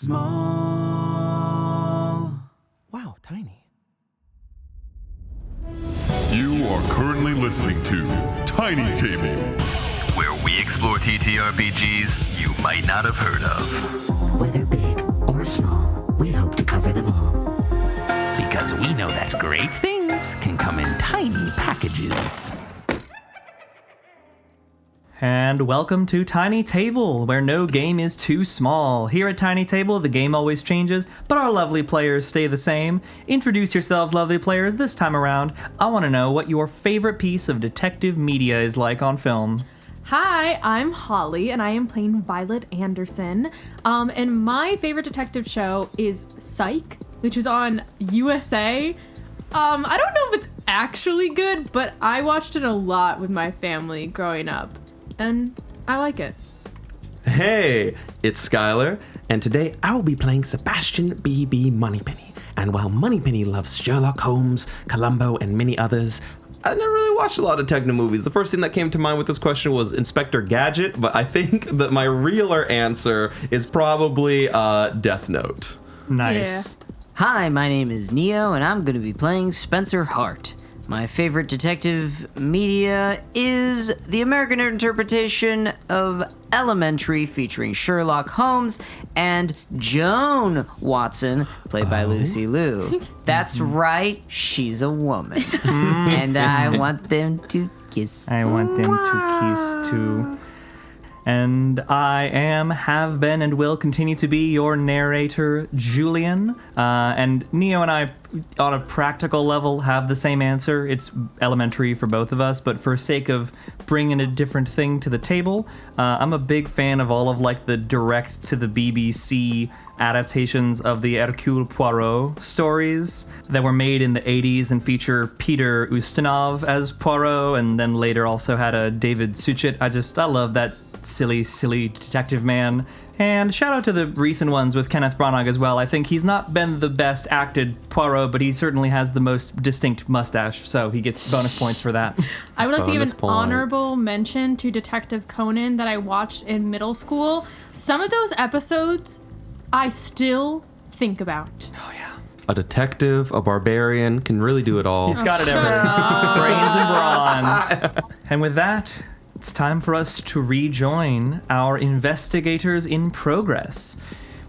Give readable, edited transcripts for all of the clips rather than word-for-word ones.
small. Wow, tiny. You are currently listening to Tiny Table, where we explore TTRPGs you might not have heard of. Whether big or small, we hope to cover them all. Because we know that great things can come in tiny packages. And welcome to Tiny Table, where no game is too small. Here at Tiny Table, the game always changes, but our lovely players stay the same. Introduce yourselves, lovely players. This time around, I want to know what your favorite piece of detective media is like on film. Hi, I'm Holly, and I am playing Violet Anderson. And my favorite detective show is Psych, which is on USA. I don't know if it's actually good, but I watched it a lot with my family growing up. And I like it. Hey, it's Skylar, and today I will be playing Sebastian B.B. Moneypenny. And while Moneypenny loves Sherlock Holmes, Columbo, and many others, I never really watched a lot of techno movies. The first thing that came to mind with this question was Inspector Gadget, but I think that my realer answer is probably Death Note. Nice. Yeah. Hi, my name is Neo, and I'm going to be playing Spencer Hart. My favorite detective media is the American interpretation of Elementary, featuring Sherlock Holmes and Joan Watson, played by Lucy Liu. That's right, she's a woman. And I want them to kiss. I want them to kiss too. And I have been, and will continue to be your narrator, Julian. And Neo and I, on a practical level, have the same answer. It's elementary for both of us, but for sake of bringing a different thing to the table, I'm a big fan of all of like the direct to the BBC adaptations of the Hercule Poirot stories that were made in the 80s and feature Peter Ustinov as Poirot, and then later also had a David Suchet. I love that silly detective man. And shout out to the recent ones with Kenneth Branagh as well. I think he's not been the best acted Poirot, but he certainly has the most distinct mustache, so he gets bonus points for that. I would like to give an Bonus points. honorable mention to Detective Conan that I watched in middle school. Some of those episodes I still think about. Oh, yeah. A detective, a barbarian, can really do it all. He's got it everywhere. Brains and brawn. And with that, it's time for us to rejoin our investigators in progress.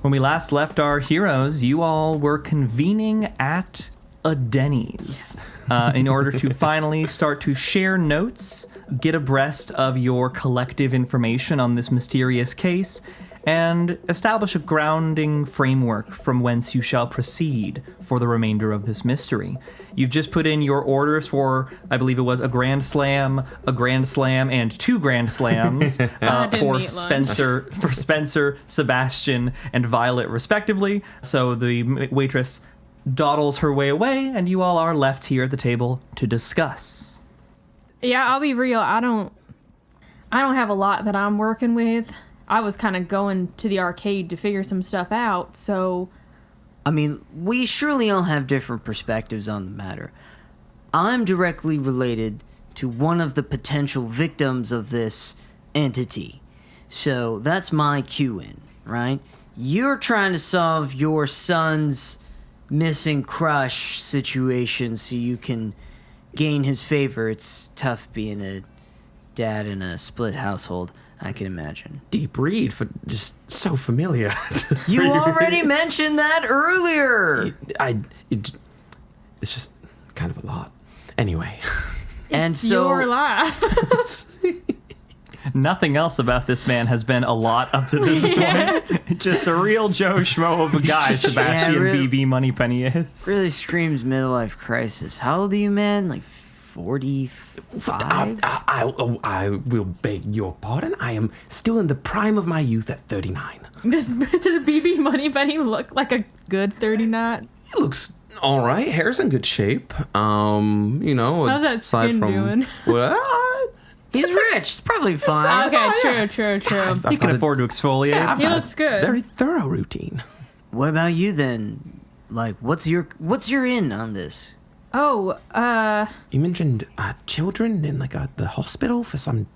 When we last left our heroes, you all were convening at a Denny's in order to finally start to share notes, get abreast of your collective information on this mysterious case, and establish a grounding framework from whence you shall proceed for the remainder of this mystery. You've just put in your orders for, I believe it was a Grand Slam, and 2 Grand Slams for Spencer, Sebastian, and Violet, respectively. So the waitress dawdles her way away, and you all are left here at the table to discuss. Yeah, I'll be real. I don't have a lot that I'm working with. I was kind of going to the arcade to figure some stuff out, so... I mean, we surely all have different perspectives on the matter. I'm directly related to one of the potential victims of this entity. So that's my cue in, right? You're trying to solve your son's missing crush situation so you can gain his favor. It's tough being a dad in a split household, I can imagine. Deep read, for just so familiar. You already mentioned that earlier. It's just kind of a lot. Anyway. And It's so your laugh. Nothing else about this man has been a lot up to this point. Just a real Joe Schmo of a guy, Sebastian B.B. Moneypenny is. really screams midlife crisis. How old are you, man? Like 45? I will beg your pardon. I am still in the prime of my youth at 39. Does BB Moneypenny look like a good 39? He looks all right. Hair's in good shape. How's that aside skin doing? What? He's rich. It's probably fine. Okay, true. He can afford to exfoliate. Yeah, He looks good. Very thorough routine. What about you then? Like, what's your in on this? Oh, You mentioned children in like the hospital for some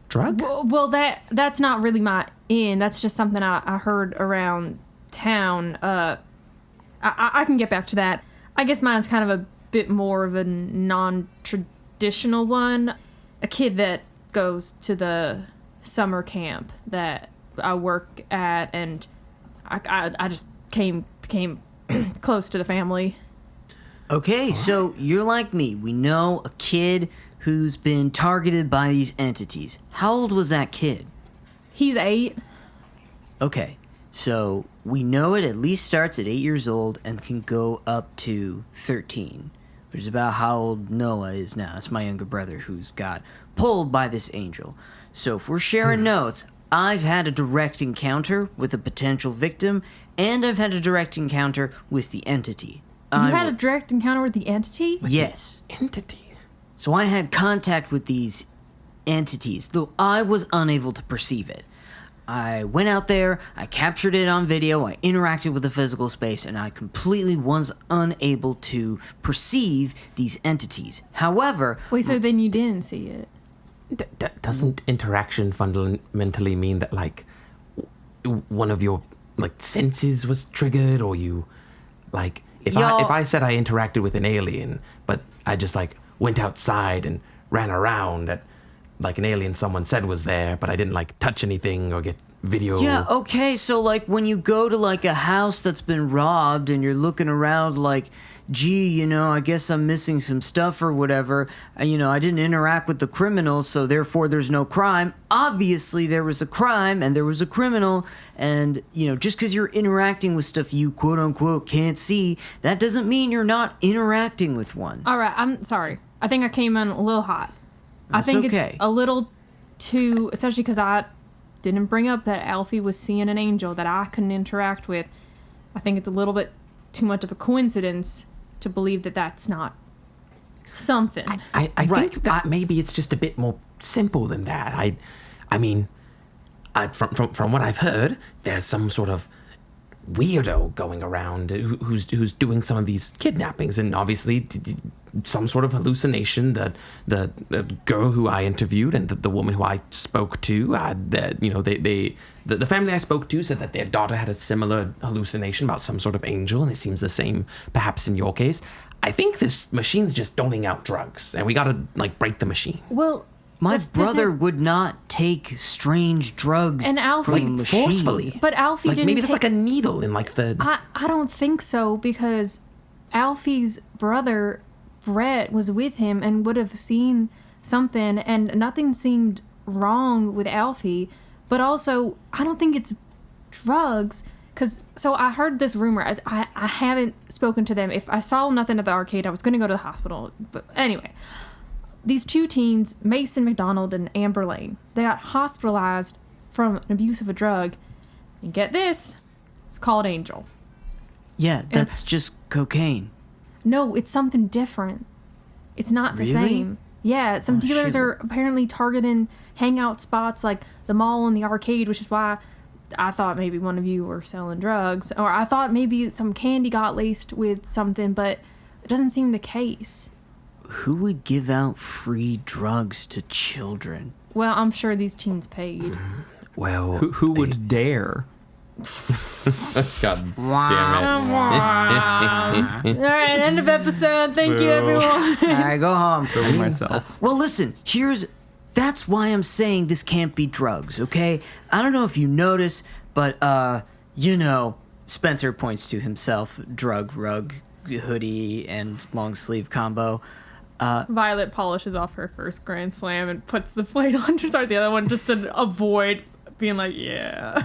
drug. well, that's not really my in. That's just something I heard around town. I can get back to that. I guess mine's kind of a bit more of a non-traditional one. A kid that goes to the summer camp that I work at, and I just became close to the family. Okay, so you're like me. We know a kid who's been targeted by these entities. How old was that kid? He's 8. Okay, so we know it at least starts at 8 years old and can go up to 13, which is about how old Noah is now. That's my younger brother who's got pulled by this angel. So if we're sharing notes, I've had a direct encounter with a potential victim, and I've had a direct encounter with the entity. You had a direct encounter with the entity? Yes. Entity. So I had contact with these entities, though I was unable to perceive it. I went out there, I captured it on video, I interacted with the physical space, and I completely was unable to perceive these entities. However... Wait, so then you didn't see it? Doesn't interaction fundamentally mean that, like, one of your, like, senses was triggered, or you, like... If I said I interacted with an alien, but I just, like, went outside and ran around at, like, an alien someone said was there, but I didn't, like, touch anything or get video. Yeah, okay, so, like, when you go to, like, a house that's been robbed and you're looking around like, gee, you know, I guess I'm missing some stuff or whatever, you know, I didn't interact with the criminal, so therefore there's no crime. Obviously there was a crime and there was a criminal, and, you know, just because you're interacting with stuff you quote-unquote can't see, that doesn't mean you're not interacting with one. All right, I'm sorry. I think I came in a little hot. That's I think okay. it's a little too, especially because I didn't bring up that Alfie was seeing an angel that I couldn't interact with. I think it's a little bit too much of a coincidence to believe that that's not something. I think that maybe it's just a bit more simple than that. I mean, from what I've heard, there's some sort of weirdo going around who's doing some of these kidnappings, and obviously some sort of hallucination. The girl who I interviewed and the woman who I spoke to, the family I spoke to said that their daughter had a similar hallucination about some sort of angel, and it seems the same perhaps in your case. I think this machine's just doling out drugs, and we gotta, like, break the machine. Well, My brother would not take strange drugs and Alfie, from a machine. Forcefully. But Alfie Like, didn't maybe there's like a needle in, like, the... I don't think so, because Alfie's brother, Brett, was with him and would have seen something, and nothing seemed wrong with Alfie. But also, I don't think it's drugs, so I heard this rumor. I haven't spoken to them. If I saw nothing at the arcade, I was going to go to the hospital. But anyway, these 2 teens, Mason McDonald and Amber Lane, they got hospitalized from an abuse of a drug. And get this, it's called Angel. Yeah, that's just cocaine. No, it's something different. It's not the Really? same. Yeah, some dealers are apparently targeting hangout spots like the mall and the arcade, which is why I thought maybe one of you were selling drugs. Or I thought maybe some candy got laced with something, but it doesn't seem the case. Who would give out free drugs to children? Well, I'm sure these teens paid. Well... Who would dare? God damn it. All right, end of episode. Thank you, everyone. All right, go home. Myself. Well, listen, that's why I'm saying this can't be drugs, okay? I don't know if you notice, but, Spencer points to himself, drug, rug, hoodie, and long sleeve combo. Violet polishes off her first Grand Slam and puts the plate on to start the other one just to avoid being like, yeah.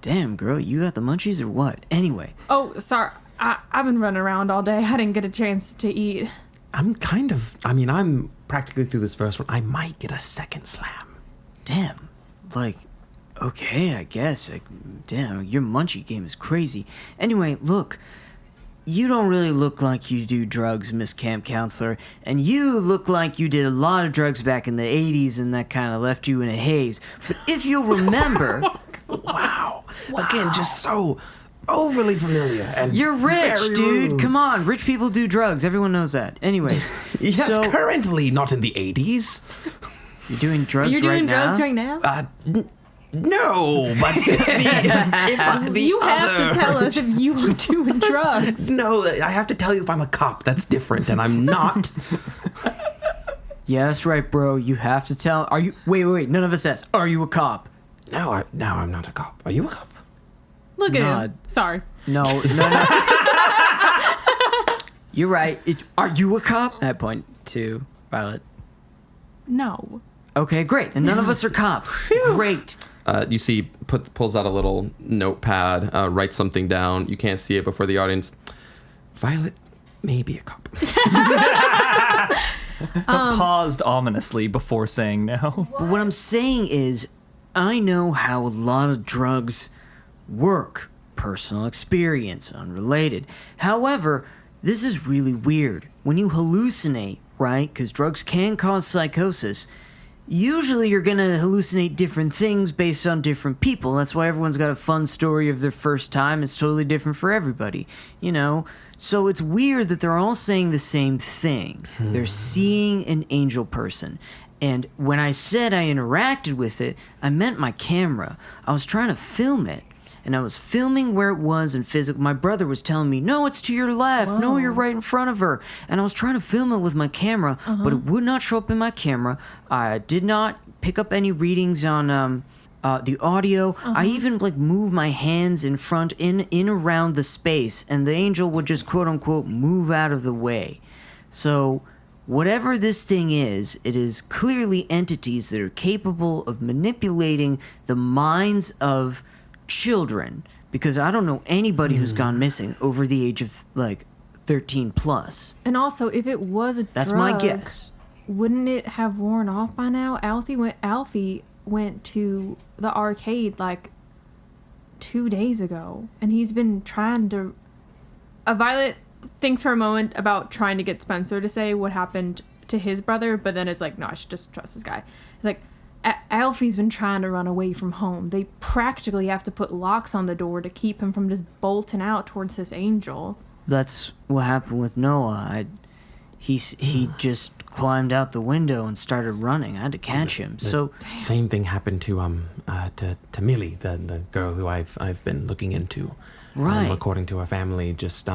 Damn, girl, you got the munchies or what? Anyway. Oh, sorry. I've been running around all day. I didn't get a chance to eat. I'm practically through this first one. I might get a second slam. Damn. Like, okay, I guess. Damn, your munchie game is crazy. Anyway, look. You don't really look like you do drugs, Miss Camp Counselor, and you look like you did a lot of drugs back in the 80s, and that kind of left you in a haze. But if you'll remember... Wow. Again, just so overly familiar. And you're rich, very dude. rude. Come on, rich people do drugs. Everyone knows that. Anyways. Yes, currently, not in the 80s. You're doing drugs You're doing right now? drugs right now? No, but You have to tell us if you were doing drugs. No, I have to tell you if I'm a cop. That's different, and I'm not. Yeah, that's right, bro. You have to tell. Are you? Wait. None of us asked. Are you a cop? No, I'm not a cop. Are you a cop? Look at Nod. him. Sorry. No. You're right. Are you a cop? I point to Violet. No. Okay, great. And none of us are cops. Great. You see, pulls out a little notepad, writes something down. You can't see it before the audience. Violet may be a cop. Paused ominously before saying no. But what I'm saying is, I know how a lot of drugs work. Personal experience, unrelated. However, this is really weird. When you hallucinate, right? Because drugs can cause psychosis. Usually you're going to hallucinate different things based on different people. That's why everyone's got a fun story of their first time. It's totally different for everybody, you know? So it's weird that they're all saying the same thing. They're seeing an angel person. And when I said I interacted with it, I meant my camera. I was trying to film it. And I was filming where it was in physical. My brother was telling me, no, it's to your left. Whoa. No, you're right in front of her. And I was trying to film it with my camera, but it would not show up in my camera. I did not pick up any readings on the audio. I even moved my hands in front, in around the space, and the angel would just quote unquote move out of the way. So whatever this thing is, it is clearly entities that are capable of manipulating the minds of children, because I don't know anybody who's gone missing over the age of 13 plus. And also, if it was a That's drug, my guess. wouldn't it have worn off by now? Alfie went to the arcade 2 days ago, and he's been trying to. Violet thinks for a moment about trying to get Spencer to say what happened to his brother, but then it's like, no, I should just trust this guy. It's like, Alfie's been trying to run away from home. They practically have to put locks on the door to keep him from just bolting out towards this angel. That's what happened with Noah. He just climbed out the window and started running. I had to catch him. So Same thing happened to Millie, the girl who I've been looking into. Right. According to her family, just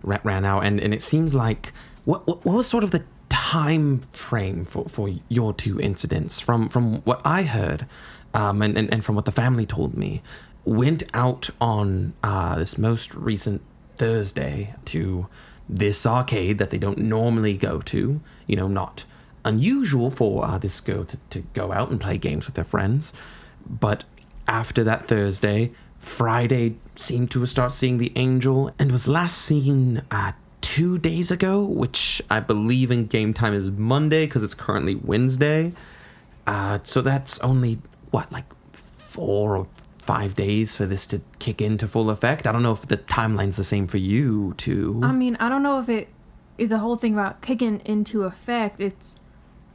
ran out, and it seems like what was sort of the time frame for your two incidents? From what I heard, and from what the family told me, went out on this most recent Thursday to this arcade that they don't normally go to. You know, not unusual for this girl to go out and play games with her friends. But after that Thursday, Friday seemed to start seeing the angel, and was last seen 2 days ago, which I believe in game time is Monday because it's currently Wednesday. So that's only, 4 or 5 days for this to kick into full effect? I don't know if the timeline's the same for you, too. I mean, I don't know if it is a whole thing about kicking into effect.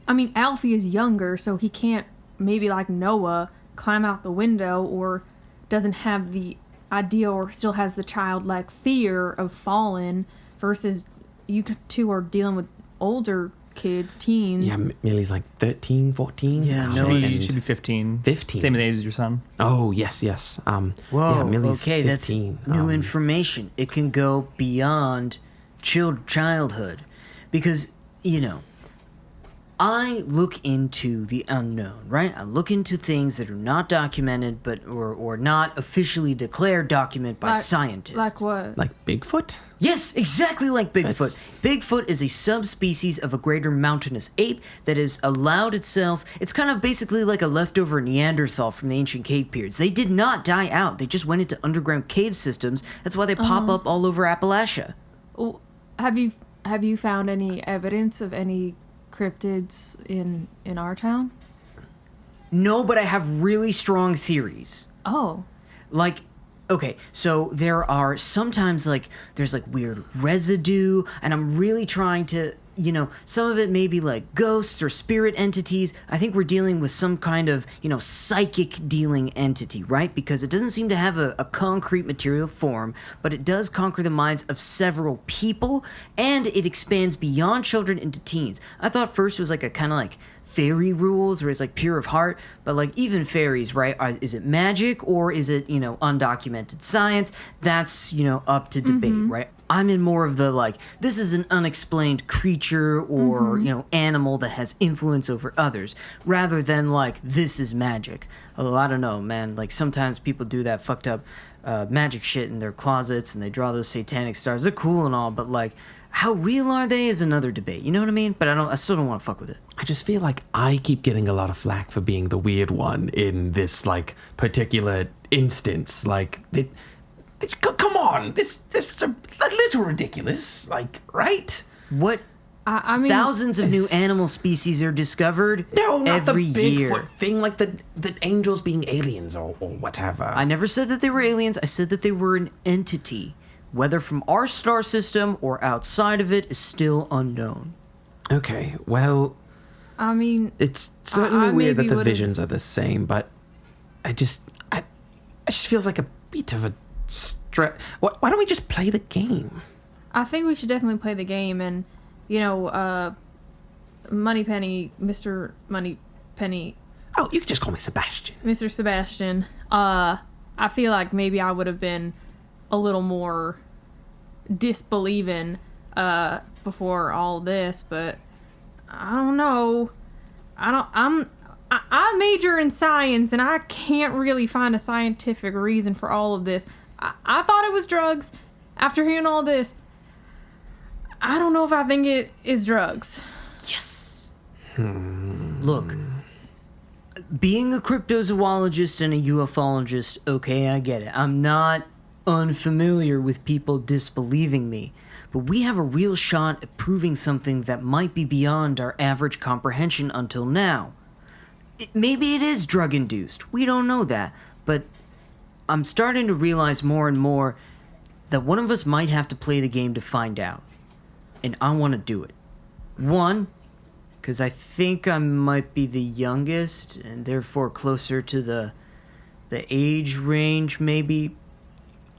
Alfie is younger, so he can't, maybe like Noah, climb out the window, or doesn't have the idea or still has the childlike fear of falling, versus you two are dealing with older kids, teens. Yeah, Millie's 13, 14. Yeah, Oh, no, and- She should be 15. 15. Same age as your son. Oh, yes. Whoa, yeah, Millie's okay, 15. that's new information. It can go beyond childhood. Because, I look into the unknown, right? I look into things that are not documented, or not officially declared document by scientists. Like what? Like Bigfoot? Yes, exactly like Bigfoot. Bigfoot is a subspecies of a greater mountainous ape that has allowed itself. It's kind of basically like a leftover Neanderthal from the ancient cave periods. They did not die out. They just went into underground cave systems. That's why they pop up all over Appalachia. Well, have you found any evidence of any cryptids in our town? No, but I have really strong theories. Oh. Okay, so there are sometimes there's weird residue, and I'm really trying to, some of it may be ghosts or spirit entities. I think we're dealing with some kind of, psychic dealing entity, right? Because it doesn't seem to have a concrete material form, but it does conquer the minds of several people, and it expands beyond children into teens. I thought first it was a kind of fairy rules, where it's like pure of heart, but like even fairies, right? Is it magic or is it, undocumented science? That's, up to debate, right? I'm in more of the like, this is an unexplained creature or, animal that has influence over others, rather than like, this is magic. Although I don't know, man, like sometimes people do that fucked up magic shit in their closets and they draw those satanic stars. They're cool and all, but like, how real are they is another debate. You know what I mean? But I still don't want to fuck with it. I just feel like I keep getting a lot of flack for being the weird one in this like particular instance. Like, come on, this is a little ridiculous. Like, right? What? I mean, thousands of new animal species are discovered No, not every the Bigfoot year. thing, like the angels being aliens or whatever. I never said that they were aliens. I said that they were an entity. Whether from our star system or outside of it is still unknown. Okay, well, I mean, it's certainly weird that maybe the would've- visions are the same, but I just feels like a bit of a stretch. Why don't we just play the game? I think we should definitely play the game, and Moneypenny, Mr. Moneypenny, Oh, you can just call me Sebastian. Mr. Sebastian. I feel like maybe I would have been a little more disbelieving before all this, but I don't know. I major in science, and I can't really find a scientific reason for all of this. I thought it was drugs. After hearing all this, I don't know if I think it is drugs. Yes. Look, being a cryptozoologist and a ufologist, okay, I get it. I'm not unfamiliar with people disbelieving me, but we have a real shot at proving something that might be beyond our average comprehension until now. Maybe it is drug-induced. We don't know that, but I'm starting to realize more and more that one of us might have to play the game to find out, and I want to do it. One, because I think I might be the youngest, and therefore closer to the age range, maybe.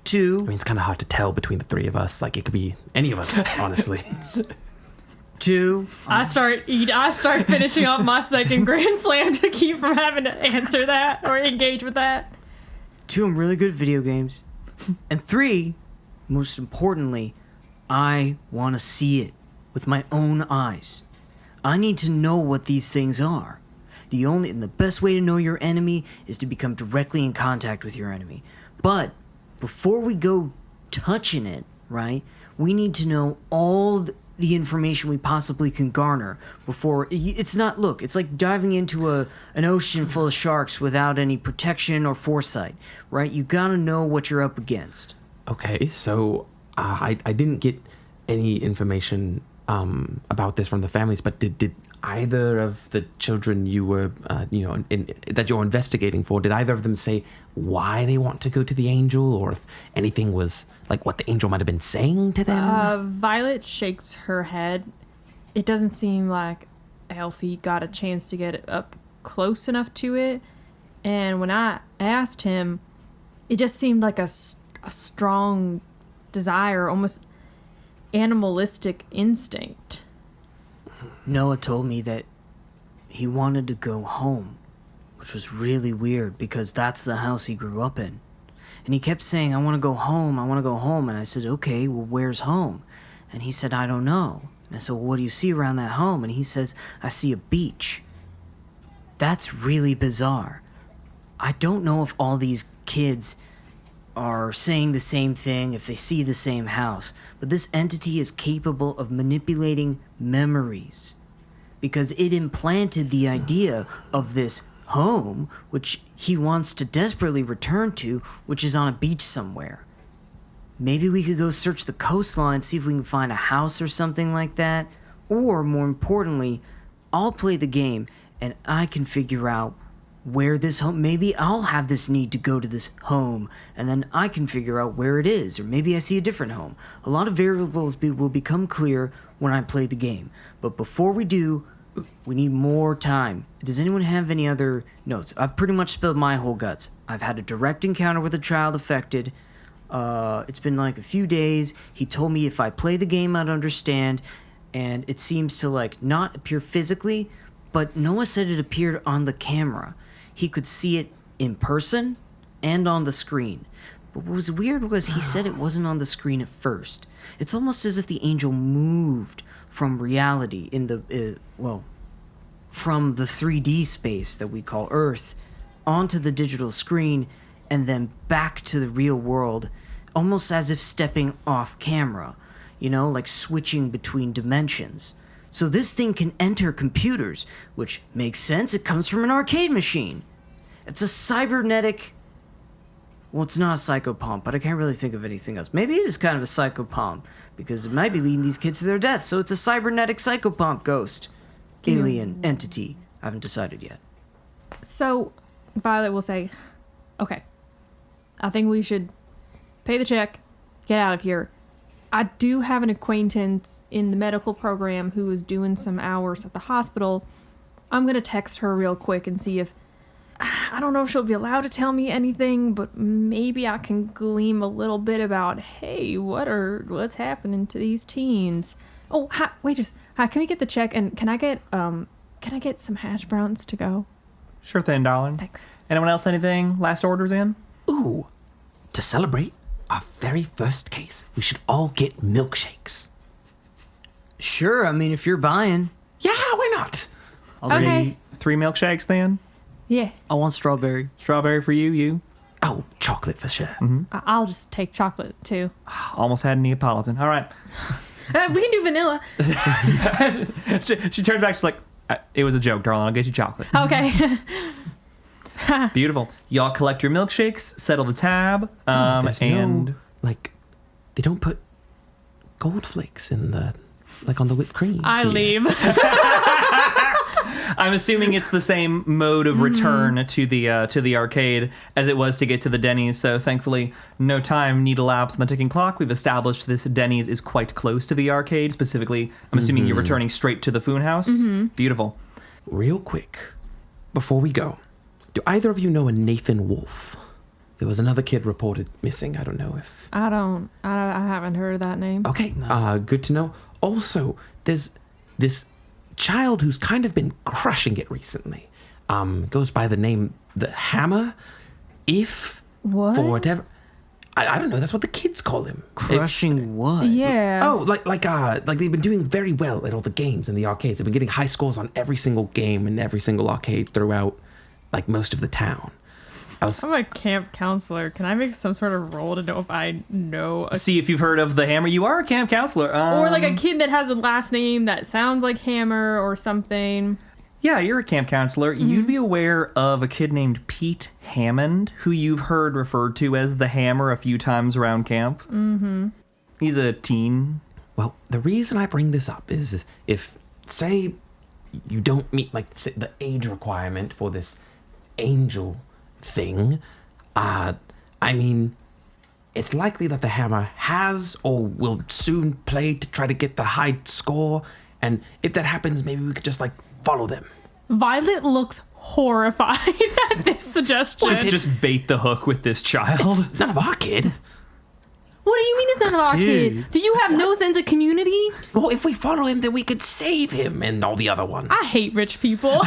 Two, I mean, it's kind of hard to tell between the three of us. Like, it could be any of us, honestly. two, I start finishing up my second Grand Slam to keep from having to answer that or engage with that. two, I'm really good at video games. And three, most importantly, I want to see it with my own eyes. I need to know what these things are. And the best way to know your enemy is to become directly in contact with your enemy. But before we go touching it, right, we need to know all the information we possibly can garner before. It's like diving into an ocean full of sharks without any protection or foresight, right? You gotta know what you're up against. Okay, so I didn't get any information about this from the families, but did either of the children you were, that you're investigating for, did either of them say why they want to go to the angel, or if anything was like what the angel might have been saying to them? Violet shakes her head. It doesn't seem like Alfie got a chance to get up close enough to it. And when I asked him, it just seemed like a strong desire, almost animalistic instinct. Noah told me that he wanted to go home, which was really weird because that's the house he grew up in. And he kept saying, I want to go home, I want to go home. And I said, okay, well, where's home? And he said, I don't know. And I said, well, what do you see around that home? And he says, I see a beach. That's really bizarre. I don't know if all these kids are saying the same thing, if they see the same house, but this entity is capable of manipulating memories because it implanted the idea of this home, which he wants to desperately return to, which is on a beach somewhere. Maybe we could go search the coastline, see if we can find a house or something like that, or more importantly, I'll play the game and I can figure out where this home, maybe I'll have this need to go to this home, and then I can figure out where it is, or maybe I see a different home. A lot of variables will become clear when I play the game. But before we do, we need more time. Does anyone have any other notes? I've pretty much spilled my whole guts. I've had a direct encounter with a child affected. It's been like a few days. He told me if I play the game, I'd understand. And it seems to like not appear physically, but Noah said it appeared on the camera. He could see it in person and on the screen. But what was weird was he said it wasn't on the screen at first. It's almost as if the angel moved from reality in the, from the 3D space that we call Earth onto the digital screen and then back to the real world, almost as if stepping off camera, like switching between dimensions. So this thing can enter computers, which makes sense. It comes from an arcade machine. It's a cybernetic... Well, it's not a psychopomp, but I can't really think of anything else. Maybe it is kind of a psychopomp, because it might be leading these kids to their death. So it's a cybernetic psychopomp ghost. Alien entity. I haven't decided yet. So Violet will say, okay, I think we should pay the check, get out of here. I do have an acquaintance in the medical program who is doing some hours at the hospital. I'm going to text her real quick and see if... I don't know if she'll be allowed to tell me anything, but maybe I can glean a little bit about, hey, what's happening to these teens? Oh, hi, can we get the check, and can I get some hash browns to go? Sure thing, darling. Thanks. Anyone else anything? Last orders in? Ooh, to celebrate our very first case, we should all get milkshakes. Sure, I mean, if you're buying. Yeah, why not? Okay. 3 milkshakes then? Yeah. I want strawberry. Strawberry for you. Oh, chocolate for sure. I'll just take chocolate, too. Almost had a Neapolitan. All right. We can do vanilla. she turns back. She's like, it was a joke, darling. I'll get you chocolate. Okay. Beautiful. Y'all collect your milkshakes, settle the tab, There's and... no, they don't put gold flakes in the, on the whipped cream. I here. leave. I'm assuming it's the same mode of return to the arcade as it was to get to the Denny's. So thankfully, no time need elapse on the ticking clock. We've established this Denny's is quite close to the arcade. Specifically, I'm assuming you're returning straight to the Foon House. Beautiful. Real quick, before we go, do either of you know a Nathan Wolf? There was another kid reported missing. I don't know if... I haven't heard of that name. Okay, good to know. Also, there's this child who's kind of been crushing it recently. Goes by the name The Hammer. What? For whatever... I don't know, that's what the kids call him. Crushing what? Yeah. Oh, like they've been doing very well at all the games in the arcades. They've been getting high scores on every single game in every single arcade throughout, most of the town. I'm a camp counselor. Can I make some sort of roll to know if I know See if you've heard of the Hammer. You are a camp counselor. or a kid that has a last name that sounds like Hammer or something? Yeah, you're a camp counselor. You'd be aware of a kid named Pete Hammond, who you've heard referred to as the Hammer a few times around camp. Mm-hmm. He's a teen. Well, the reason I bring this up is if, say, you don't meet, the age requirement for this angel thing, it's likely that the Hammer has or will soon play to try to get the high score, and if that happens, maybe we could just, follow them. Violet looks horrified at this suggestion. Just bait the hook with this child. None of our kid. What do you mean it's none of our kid? Do you have no sense of community? Well, if we follow him, then we could save him and all the other ones. I hate rich people.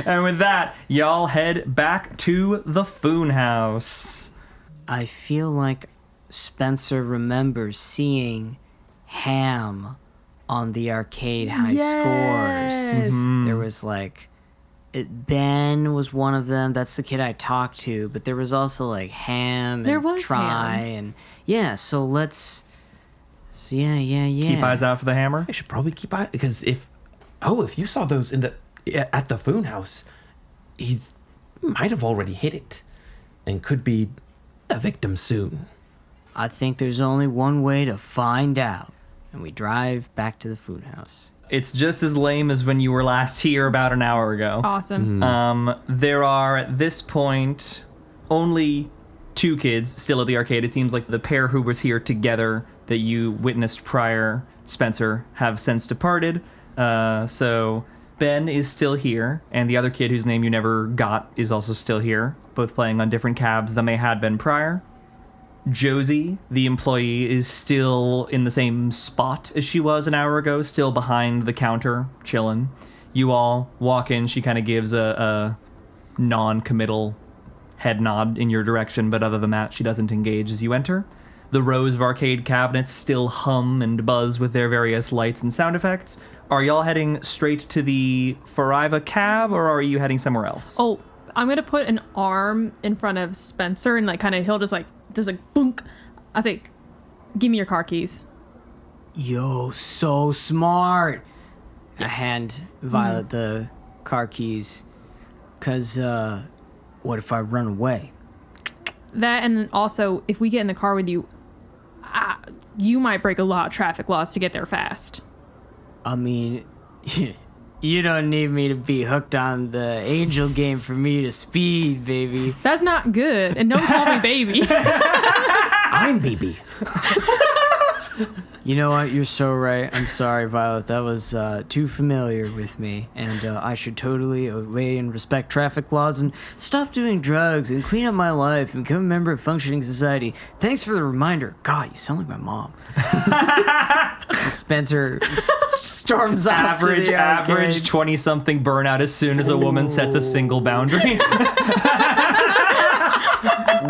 And with that, y'all head back to the Foon House. I feel like Spencer remembers seeing Ham on the arcade high scores. There was Ben was one of them. That's the kid I talked to. But there was also Ham and There was Try Ham. and so let's. Yeah. Keep eyes out for the Hammer. I should probably keep eye because if you saw those at the Foon House, he's might have already hit it, and could be a victim soon. I think there's only one way to find out, and we drive back to the Food House. It's just as lame as when you were last here about an hour ago. Awesome. There are, at this point, only 2 kids still at the arcade. It seems like the pair who was here together that you witnessed prior, Spencer, have since departed. So Ben is still here, and the other kid whose name you never got is also still here, both playing on different cabs than they had been prior. Josie, the employee, is still in the same spot as she was an hour ago, still behind the counter, chilling. You all walk in. She kind of gives a non-committal head nod in your direction, but other than that, she doesn't engage as you enter. The rows of arcade cabinets still hum and buzz with their various lights and sound effects. Are y'all heading straight to the Fariva cab, or are you heading somewhere else? Oh, I'm gonna put an arm in front of Spencer and like kind of he'll just like boonk. I say, give me your car keys. Yo, so smart. I hand Violet the car keys. 'Cause, what if I run away? That, and then also, if we get in the car with you, you might break a lot of traffic laws to get there fast. I mean, you don't need me to be hooked on the angel game for me to speed, baby. That's not good, and don't call me baby. I'm BB. You know what? You're so right. I'm sorry, Violet. That was too familiar with me. And I should totally obey and respect traffic laws and stop doing drugs and clean up my life and become a member of functioning society. Thanks for the reminder. God, you sound like my mom. And Spencer storms off to the Average arcade. 20-something burnout as soon as a woman sets a single boundary.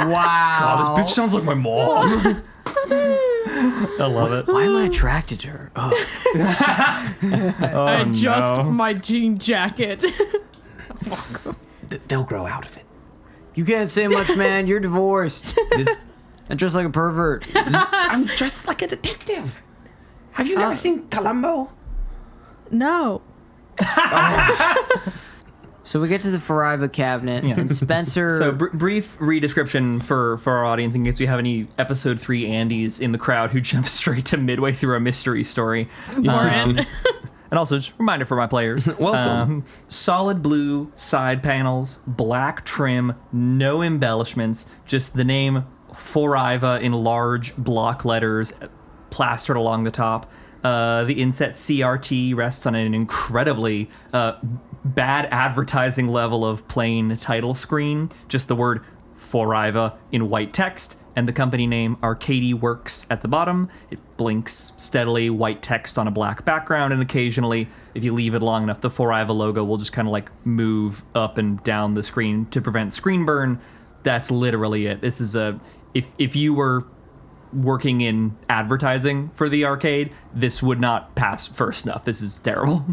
Wow. This bitch sounds like my mom. I love it. Why am I attracted to her? Oh. I adjust my jean jacket. They'll grow out of it. You can't say much, man. You're divorced. And dressed like a pervert. I'm dressed like a detective. Have you never seen Columbo? No. So we get to the Fariva cabinet, and Spencer... So brief redescription for our audience in case we have any episode 3 Andys in the crowd who jump straight to midway through a mystery story. And also, just a reminder for my players. Welcome. Solid blue side panels, black trim, no embellishments, just the name Fariva in large block letters plastered along the top. The inset CRT rests on an incredibly bad advertising level of plain title screen. Just the word Fariva in white text and the company name Arcady Works at the bottom. It blinks steadily, white text on a black background, and occasionally, if you leave it long enough, the Fariva logo will just kind of like move up and down the screen to prevent screen burn. That's literally it. This is if you were working in advertising for the arcade, this would not pass first snuff. This is terrible.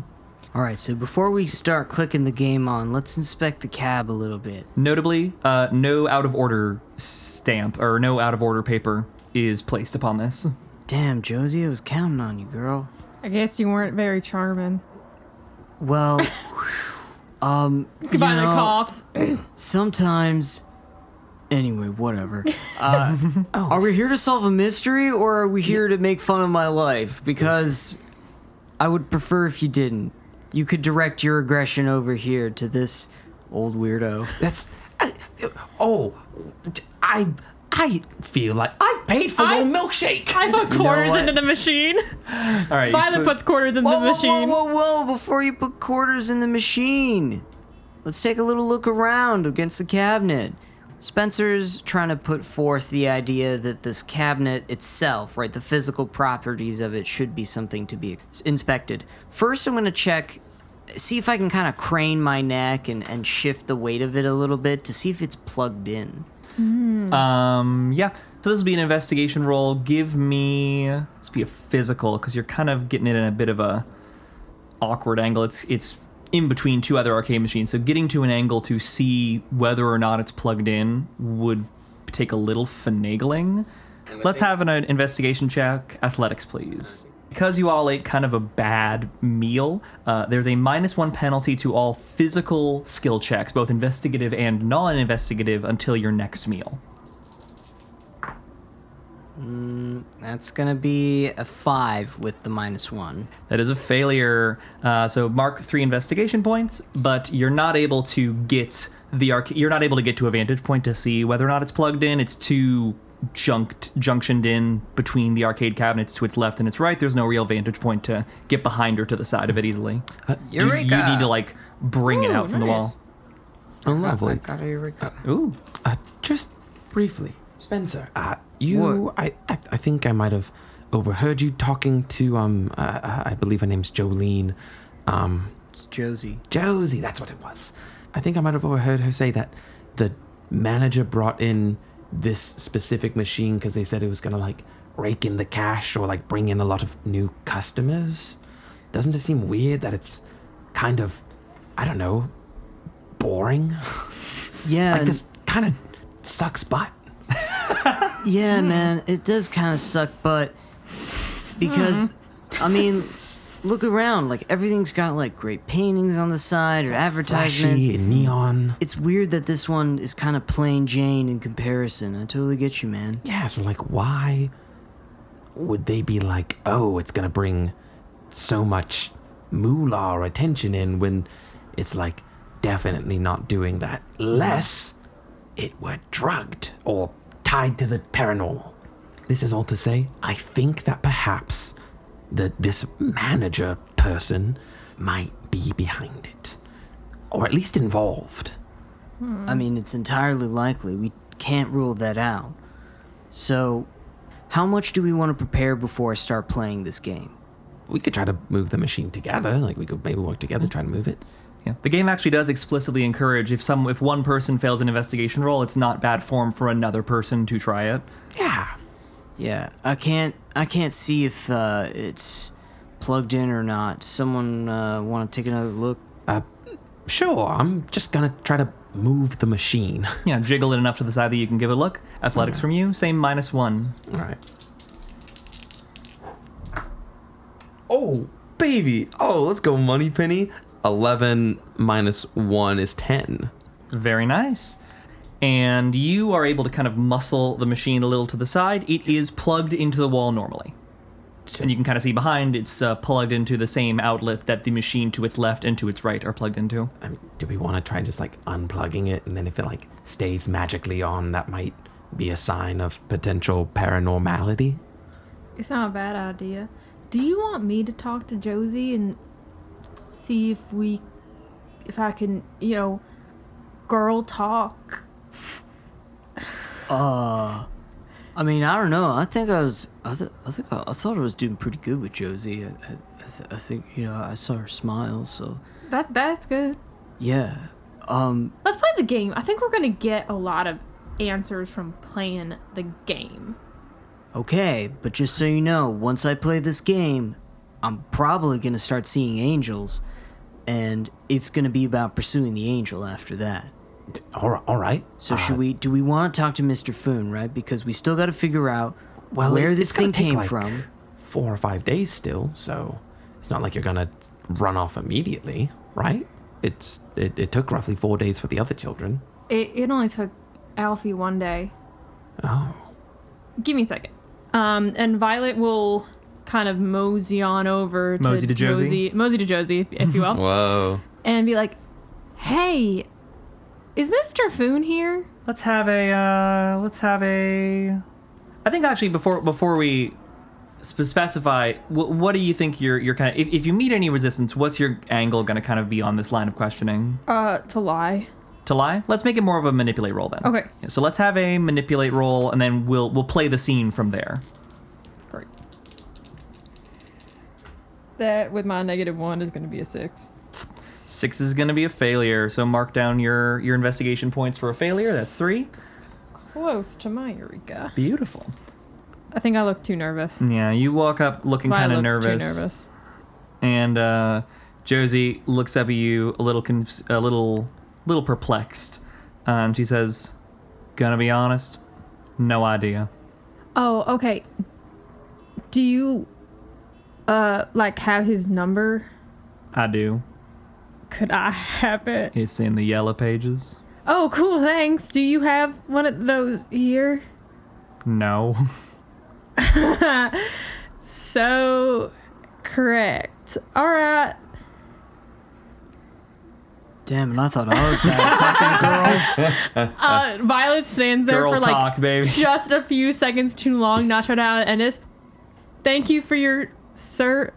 All right, so before we start clicking the game on, let's inspect the cab a little bit. Notably, no out-of-order stamp or no out-of-order paper is placed upon this. Damn, Josie, I was counting on you, girl. I guess you weren't very charming. Well, Goodbye, the coughs. sometimes... Anyway, whatever. Are we here to solve a mystery, or are we here to make fun of my life? Because I would prefer if you didn't. You could direct your aggression over here to this old weirdo. That's... I feel like I paid for your milkshake. I put quarters what? into the machine. All right. Violet puts quarters into the machine. Whoa, before you put quarters in the machine, let's take a little look around against the cabinet. Spencer's trying to put forth the idea that this cabinet itself, right, the physical properties of it should be something to be inspected. First, I'm going to check, see if I can kind of crane my neck and shift the weight of it a little bit to see if it's plugged in. Yeah. So this will be an investigation roll. Give me... This will be a physical, because you're kind of getting it in a bit of a awkward angle. It's in between two other arcade machines, so getting to an angle to see whether or not it's plugged in would take a little finagling. Let's have an investigation check. Athletics, please. Because you all ate kind of a bad meal, there's a -1 penalty to all physical skill checks, both investigative and non-investigative, until your next meal. That's going to be a 5 with the -1. That is a failure. So mark 3 investigation points, but you're not able to get you're not able to get to a vantage point to see whether or not it's plugged in. It's too junctioned in between the arcade cabinets to its left and its right. There's no real vantage point to get behind or to the side of it easily. Eureka! You need to like bring it out from the wall. Oh, lovely. I got a Eureka. Ooh. Just briefly, Spencer. I think I might have overheard you talking to I believe her name's Jolene. It's Josie. Josie, that's what it was. I think I might have overheard her say that the manager brought in this specific machine because they said it was going to, like, rake in the cash or, like, bring in a lot of new customers. Doesn't it seem weird that it's kind of, I don't know, boring? Yeah. Like, this kind of sucks butt. Yeah, man, it does kind of suck, but because, I mean, look around. Like, everything's got, like, great paintings on the side or advertisements. Flashy and neon. It's weird that this one is kind of plain Jane in comparison. I totally get you, man. Yeah, so, like, why would they be like, oh, it's going to bring so much moolah or attention in when it's, like, definitely not doing that, less it were drugged or tied to the paranormal. This is all to say, I think that perhaps this manager person might be behind it. Or at least involved. I mean, it's entirely likely. We can't rule that out. So, how much do we want to prepare before I start playing this game? We could try to move the machine together. Like, we could maybe work together, try to move it. Yeah. The game actually does explicitly encourage if one person fails an investigation roll, it's not bad form for another person to try it. Yeah. Yeah, I can't see if it's plugged in or not. Someone want to take another look? Sure, I'm just gonna try to move the machine. Yeah, jiggle it enough to the side that you can give it a look. Athletics from you, same -1. All right. Oh, baby. Oh, let's go, Moneypenny. 11 minus 1 is 10. Very nice. And you are able to kind of muscle the machine a little to the side. It is plugged into the wall normally. And you can kind of see behind, it's plugged into the same outlet that the machine to its left and to its right are plugged into. I mean, do we want to try just, like, unplugging it, and then if it, like, stays magically on, that might be a sign of potential paranormality? It's not a bad idea. Do you want me to talk to Josie and see if I can, girl talk? I mean, I don't know. I thought I was doing pretty good with Josie. I think, I saw her smile, so. That's good. Yeah. Let's play the game. I think we're gonna get a lot of answers from playing the game. Okay, but just so you know, once I play this game, I'm probably gonna start seeing angels, and it's gonna be about pursuing the angel after that. All right. So do we want to talk to Mr. Foon, right? Because we still got to figure out where this it's gonna thing take, came like, from. 4 or 5 days still, so it's not like you're gonna run off immediately, right? It took roughly 4 days for the other children. It only took Alfie 1 day. Oh. Give me a second. And Violet will kind of mosey on over Mosey to Josie? Mosey to Josie, if you will. Whoa. And be like, hey, is Mr. Foon here? Let's have a. I think actually before we specify, what do you think you're kind of, if you meet any resistance, what's your angle going to kind of be on this line of questioning? To lie. To lie? Let's make it more of a manipulate roll then. Okay. Yeah, so let's have a manipulate roll, and then we'll play the scene from there. Great. That with my -1 is going to be a 6. 6 is going to be a failure, so mark down your investigation points for a failure. That's 3. Close to my Eureka. Beautiful. I think I look too nervous. Yeah, you walk up looking kind of Violet's nervous. too nervous. And Josie looks up at you a little perplexed, and she says, "Gonna be honest, no idea." Oh, okay. Do you have his number? I do. Could I have it? It's in the yellow pages. Oh, cool, thanks. Do you have one of those here? No. So correct. All right. Damn, and I thought I was bad at talking to girls. Violet stands there Girl for talk, baby. just a few seconds too long, not sure how to end this. Thank you for your service.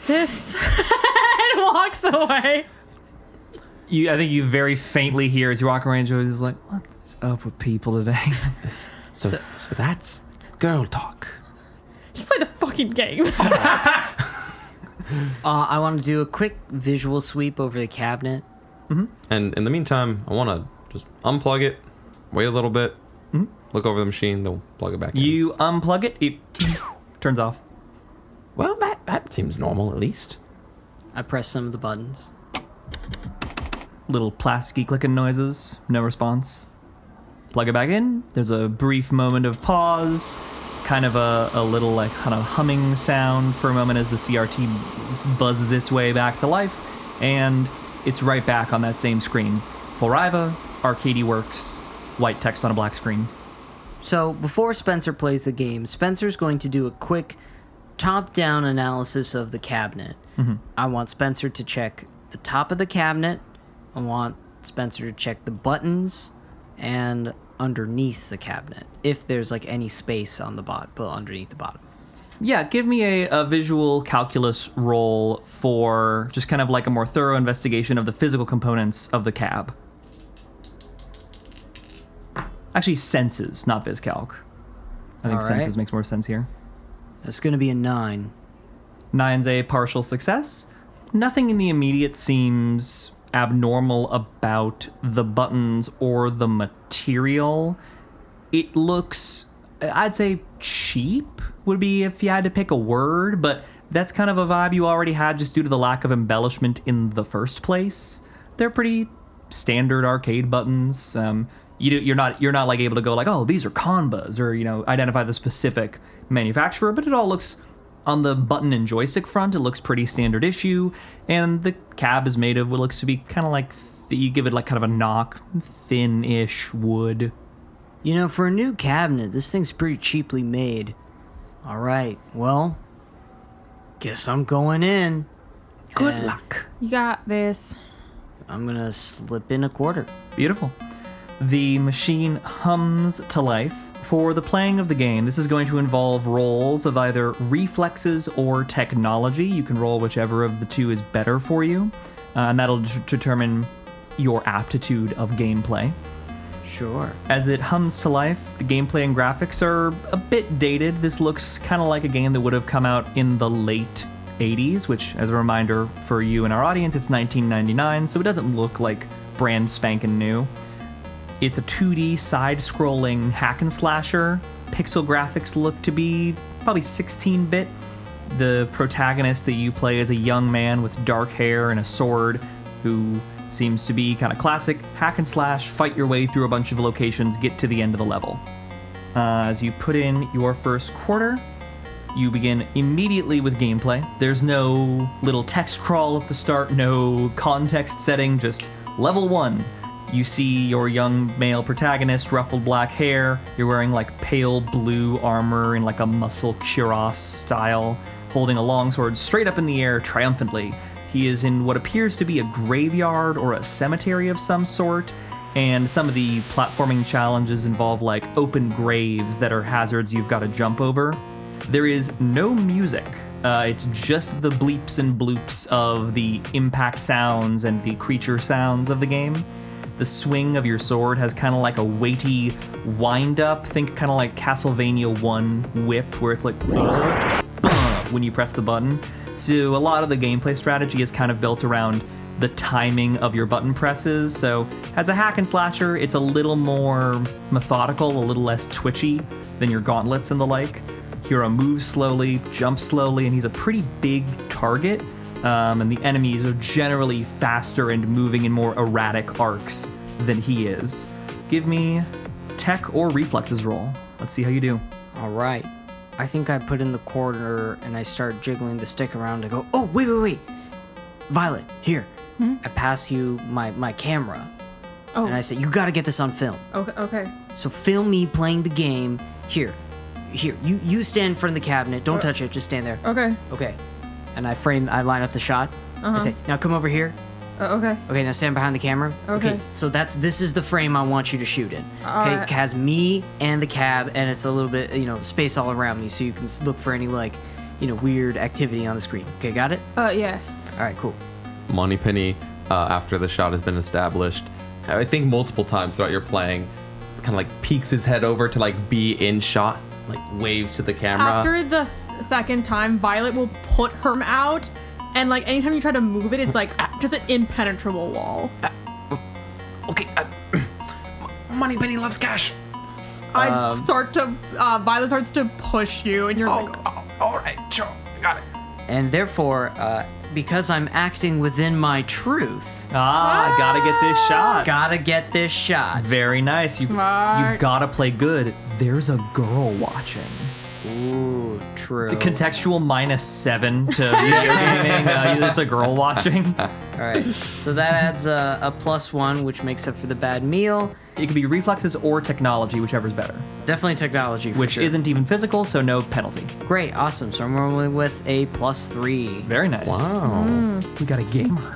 And walks away. I think you very faintly hear as you walk around. Josie's like, "What is up with people today?" So that's girl talk. Just play the fucking game. I want to do a quick visual sweep over the cabinet. And in the meantime, I want to just unplug it, wait a little bit, look over the machine, then plug it back in. You unplug it, it turns off. Well, that seems normal, at least. I press some of the buttons. Little plasticky clicking noises, no response. Plug it back in. There's a brief moment of pause, kind of a little like kind of humming sound for a moment as the CRT buzzes its way back to life, and it's right back on that same screen. Floriva, Arcady Works, white text on a black screen. So before Spencer plays the game, Spencer's going to do a quick top-down analysis of the cabinet. I want Spencer to check the top of the cabinet. I want Spencer to check the buttons and underneath the cabinet, if there's like any space on the bottom, but underneath the bottom. Yeah, give me a visual calculus roll for just kind of like a more thorough investigation of the physical components of the cab. Actually, senses, not VisCalc. I think All right. senses makes more sense here. That's going to be a 9. 9's a partial success. Nothing in the immediate seems abnormal about the buttons or the material. It looks, I'd say, cheap would be if you had to pick a word, but that's kind of a vibe you already had just due to the lack of embellishment in the first place. They're pretty standard arcade buttons. You're not like able to go like, oh, these are Kanbas, or identify the specific manufacturer, but it all looks, on the button and joystick front, it looks pretty standard issue, and the cab is made of what looks to be kind of like, you give it like kind of a knock, thin-ish wood. For a new cabinet, this thing's pretty cheaply made. All right, well, guess I'm going in. Good And luck. You got this. I'm going to slip in a quarter. Beautiful. The machine hums to life. For the playing of the game, this is going to involve rolls of either reflexes or technology. You can roll whichever of the two is better for you, and that'll determine your aptitude of gameplay. Sure. As it hums to life, the gameplay and graphics are a bit dated. This looks kind of like a game that would have come out in the late 80s, which, as a reminder for you and our audience, it's 1999, so it doesn't look like brand spanking new. It's a 2D side-scrolling hack and slasher. Pixel graphics look to be probably 16-bit. The protagonist that you play is a young man with dark hair and a sword who seems to be kind of classic hack and slash, fight your way through a bunch of locations, get to the end of the level. As you put in your first quarter, you begin immediately with gameplay. There's no little text crawl at the start, no context setting, just level 1. You see your young male protagonist, ruffled black hair. You're wearing like pale blue armor in like a muscle cuirass style, holding a longsword straight up in the air triumphantly. He is in what appears to be a graveyard or a cemetery of some sort, and some of the platforming challenges involve like open graves that are hazards you've got to jump over. There is no music. It's just the bleeps and bloops of the impact sounds and the creature sounds of the game. The swing of your sword has kind of like a weighty wind-up. Think kind of like Castlevania 1 whip, where it's like when you press the button. So a lot of the gameplay strategy is kind of built around the timing of your button presses. So as a hack and slasher, it's a little more methodical, a little less twitchy than your gauntlets and the like. Hero moves slowly, jumps slowly, and he's a pretty big target. And the enemies are generally faster and moving in more erratic arcs than he is. Give me tech or reflexes roll. Let's see how you do. All right. I think I put in the quarter and I start jiggling the stick around. I go, oh, wait. Violet, here. I pass you my camera. Oh. And I say, you got to get this on film. Okay. So film me playing the game. Here. You stand in front of the cabinet. Don't touch it. Just stand there. Okay. And I line up the shot. I say, now come over here. Okay. Okay, now stand behind the camera. Okay. So this is the frame I want you to shoot in. Okay, Alright. it has me and the cab, and it's a little bit, space all around me, so you can look for any weird activity on the screen. Okay, got it? Yeah. All right, cool. Moneypenny, after the shot has been established, I think multiple times throughout your playing, kind of like peeks his head over to like be in shot, like waves to the camera. After the second time, Violet will put her out and like anytime you try to move it, it's like just an impenetrable wall. Okay, Moneypenny loves cash. Violet starts to push you, and you're like, All right, sure, got it. And therefore, because I'm acting within my truth, Gotta get this shot. gotta get this shot. Very nice. Smart. You've gotta play good. There's a girl watching. Ooh, true. Contextual -7 to video gaming. There's a girl watching. All right, so that adds a +1, which makes up for the bad meal. It could be reflexes or technology, whichever's better. Definitely technology, for Which sure. isn't even physical, so no penalty. Great, awesome. So I'm rolling with a +3. Very nice. Wow. We got a gamer.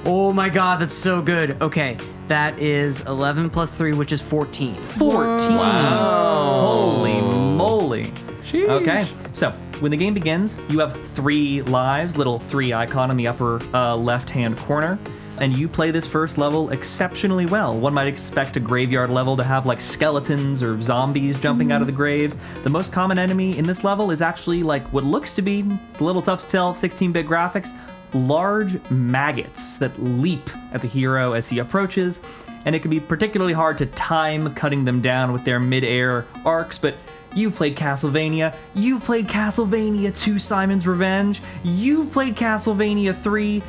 Oh my god, that's so good. Okay, that is 11 + 3, which is 14. 14. Holy moly. Sheesh. Okay, so when the game begins, you have 3 lives, little 3 icon in the upper left-hand corner, and you play this first level exceptionally well. One might expect a graveyard level to have like skeletons or zombies jumping out of the graves. The most common enemy in this level is actually like what looks to be, a little tough to tell, 16-bit graphics, large maggots that leap at the hero as he approaches, and it can be particularly hard to time cutting them down with their mid-air arcs, but you've played Castlevania, you've played Castlevania 2 Simon's Revenge, you've played Castlevania 3,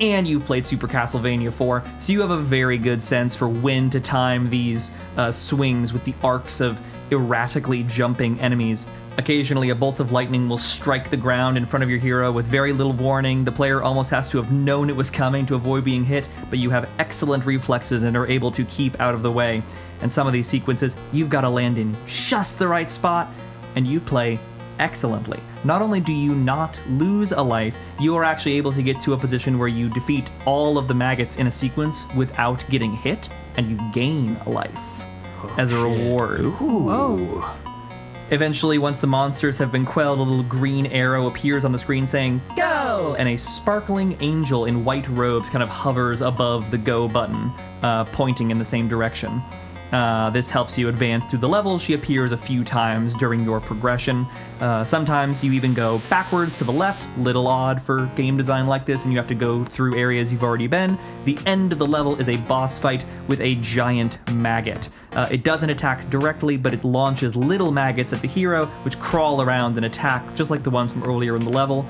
and you've played Super Castlevania 4, so you have a very good sense for when to time these swings with the arcs of erratically jumping enemies. Occasionally, a bolt of lightning will strike the ground in front of your hero with very little warning. The player almost has to have known it was coming to avoid being hit, but you have excellent reflexes and are able to keep out of the way. And some of these sequences, you've got to land in just the right spot, and you play excellently. Not only do you not lose a life, you are actually able to get to a position where you defeat all of the maggots in a sequence without getting hit, and you gain a life as a reward. whoa. Eventually, once the monsters have been quelled, a little green arrow appears on the screen saying, "Go!" And a sparkling angel in white robes kind of hovers above the go button, pointing in the same direction. This helps you advance through the level. She appears a few times during your progression. Sometimes you even go backwards to the left, little odd for game design like this, and you have to go through areas you've already been. The end of the level is a boss fight with a giant maggot. It doesn't attack directly, but it launches little maggots at the hero, which crawl around and attack, just like the ones from earlier in the level.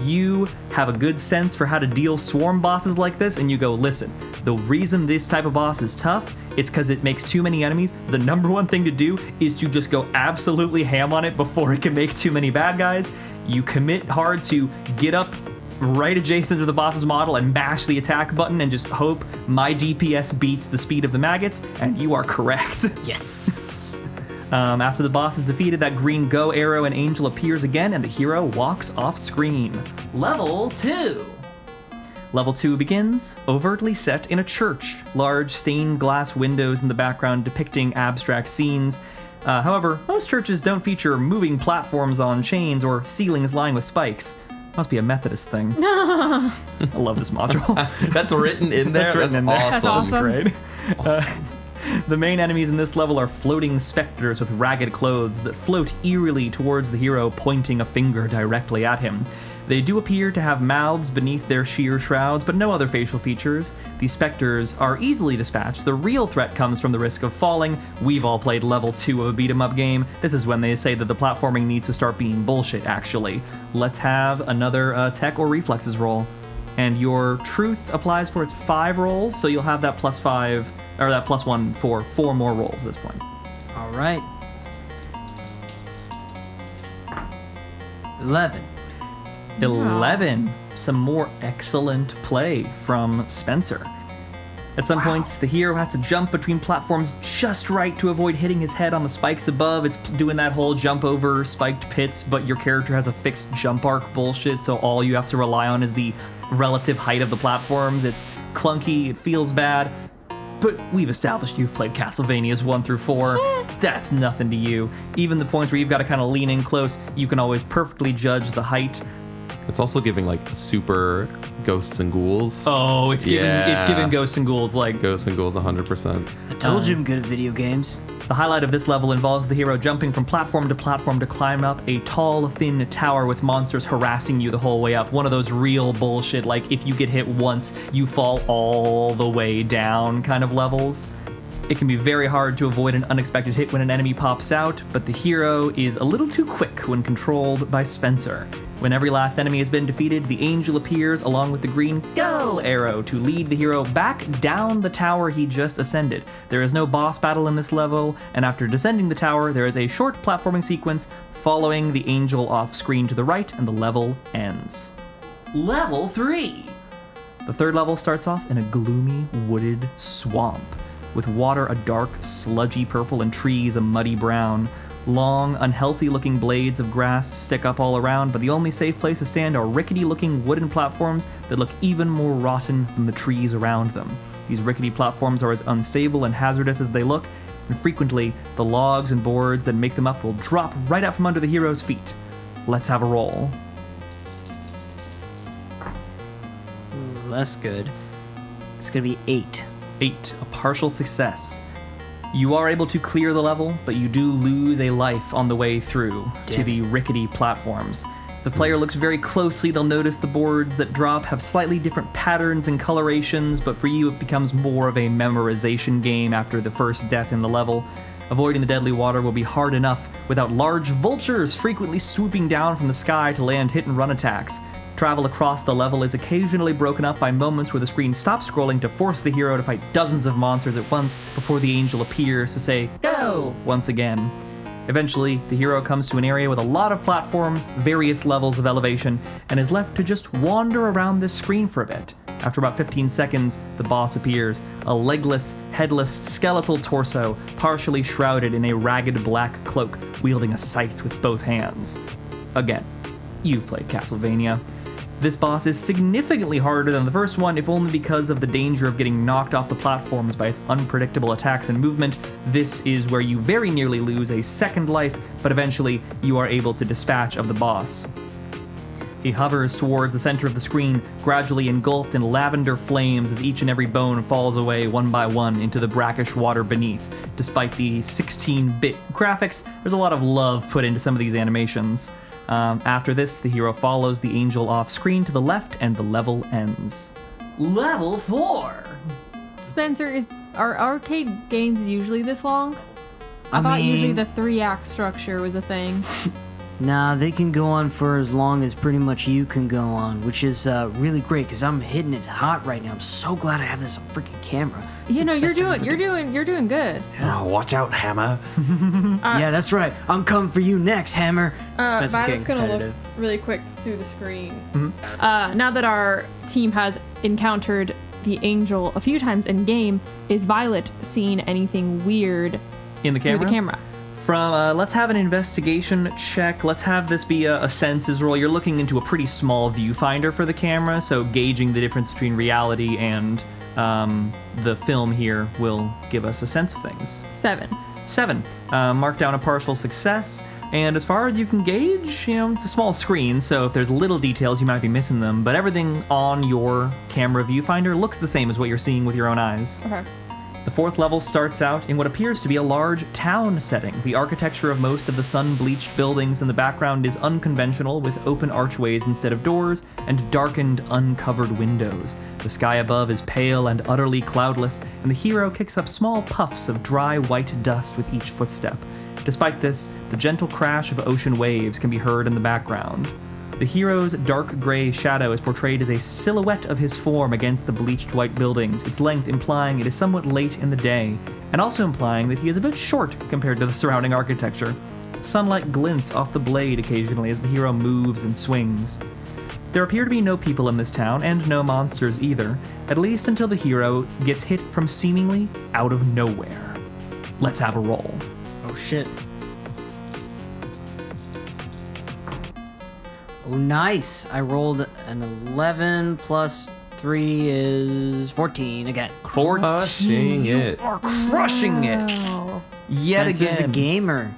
You have a good sense for how to deal swarm bosses like this, and you go, listen, the reason this type of boss is tough, it's because it makes too many enemies. The number one thing to do is to just go absolutely ham on it before it can make too many bad guys. You commit hard to get up right adjacent to the boss's model and mash the attack button and just hope my DPS beats the speed of the maggots, and you are correct. Yes. After the boss is defeated, that green go arrow and angel appears again, and the hero walks off screen. Level 2. Level 2 begins overtly set in a church. Large stained glass windows in the background depicting abstract scenes. However, most churches don't feature moving platforms on chains or ceilings lined with spikes. Must be a Methodist thing. I love this module. That's written in there? That's written in there. That's awesome. Great. The main enemies in this level are floating specters with ragged clothes that float eerily towards the hero, pointing a finger directly at him. They do appear to have mouths beneath their sheer shrouds, but no other facial features. These specters are easily dispatched. The real threat comes from the risk of falling. We've all played level 2 of a beat-em-up game. This is when they say that the platforming needs to start being bullshit, actually. Let's have another tech or reflexes roll. And your truth applies for its 5 rolls, so you'll have that +5, or that +1 for 4 more rolls at this point. All right. 11. 11. Some more excellent play from Spencer. At some points, the hero has to jump between platforms just right to avoid hitting his head on the spikes above. It's doing that whole jump over spiked pits, but your character has a fixed jump arc bullshit, so all you have to rely on is the relative height of the platforms. It's clunky, it feels bad, but we've established you've played Castlevanias 1 through 4. That's nothing to you. Even the points where you've got to kind of lean in close, you can always perfectly judge the height. It's also giving like super ghosts and ghouls. It's giving Ghosts and Ghouls like Ghosts and ghouls 100%. I told you I'm good at video games. The highlight of this level involves the hero jumping from platform to climb up a tall, thin tower with monsters harassing you the whole way up. One of those real bullshit, like if you get hit once, you fall all the way down kind of levels. It can be very hard to avoid an unexpected hit when an enemy pops out, but the hero is a little too quick when controlled by Spencer. When every last enemy has been defeated, the angel appears along with the green go arrow to lead the hero back down the tower he just ascended. There is no boss battle in this level, and after descending the tower, there is a short platforming sequence following the angel off screen to the right, and the level ends. Level 3! The third level starts off in a gloomy, wooded swamp, with water a dark, sludgy purple and trees a muddy brown. Long, unhealthy-looking blades of grass stick up all around, but the only safe place to stand are rickety-looking wooden platforms that look even more rotten than the trees around them. These rickety platforms are as unstable and hazardous as they look, and frequently, the logs and boards that make them up will drop right out from under the hero's feet. Let's have a roll. Ooh, that's good. It's gonna be 8. 8, a partial success. You are able to clear the level, but you do lose a life on the way through to the rickety platforms. If the player looks very closely, they'll notice the boards that drop have slightly different patterns and colorations, but for you it becomes more of a memorization game after the first death in the level. Avoiding the deadly water will be hard enough without large vultures frequently swooping down from the sky to land hit-and-run attacks. Travel across the level is occasionally broken up by moments where the screen stops scrolling to force the hero to fight dozens of monsters at once before the angel appears to say, "Go!" once again. Eventually, the hero comes to an area with a lot of platforms, various levels of elevation, and is left to just wander around this screen for a bit. After about 15 seconds, the boss appears, a legless, headless, skeletal torso, partially shrouded in a ragged black cloak, wielding a scythe with both hands. Again, you've played Castlevania. This boss is significantly harder than the first one, if only because of the danger of getting knocked off the platforms by its unpredictable attacks and movement. This is where you very nearly lose a second life, but eventually you are able to dispatch of the boss. He hovers towards the center of the screen, gradually engulfed in lavender flames as each and every bone falls away one by one into the brackish water beneath. Despite the 16-bit graphics, there's a lot of love put into some of these animations. After this, the hero follows the angel off screen to the left, and the level ends. Level 4! Spencer, are arcade games usually this long? I thought usually the 3-act structure was a thing. Nah, they can go on for as long as pretty much you can go on, which is really great because I'm hitting it hot right now. I'm so glad I have this freaking camera. You know, you're doing good. Oh, watch out, Hammer. Yeah, that's right. I'm coming for you next, Hammer. Spencer's Violet's getting gonna look competitive. really quick through the screen. Now that our team has encountered the angel a few times in game, is Violet seeing anything weird In the camera? through the camera? From, let's have an investigation check. Let's have this be a senses roll. You're looking into a pretty small viewfinder for the camera, so gauging the difference between reality and the film here will give us a sense of things. 7. 7. Mark down a partial success. And as far as you can gauge, you know, it's a small screen, so if there's little details, you might be missing them, but everything on your camera viewfinder looks the same as what you're seeing with your own eyes. Okay. The fourth level starts out in what appears to be a large town setting. The architecture of most of the sun-bleached buildings in the background is unconventional, with open archways instead of doors and darkened, uncovered windows. The sky above is pale and utterly cloudless, and the hero kicks up small puffs of dry white dust with each footstep. Despite this, the gentle crash of ocean waves can be heard in the background. The hero's dark gray shadow is portrayed as a silhouette of his form against the bleached white buildings, its length implying it is somewhat late in the day, and also implying that he is a bit short compared to the surrounding architecture. Sunlight glints off the blade occasionally as the hero moves and swings. There appear to be no people in this town, and no monsters either, at least until the hero gets hit from seemingly out of nowhere. Let's have a roll. Oh shit. Oh, nice. I rolled an 11 plus 3 is 14 again. 14. Crushing it. You are crushing it. Oh. Yet Spencer's again. a gamer.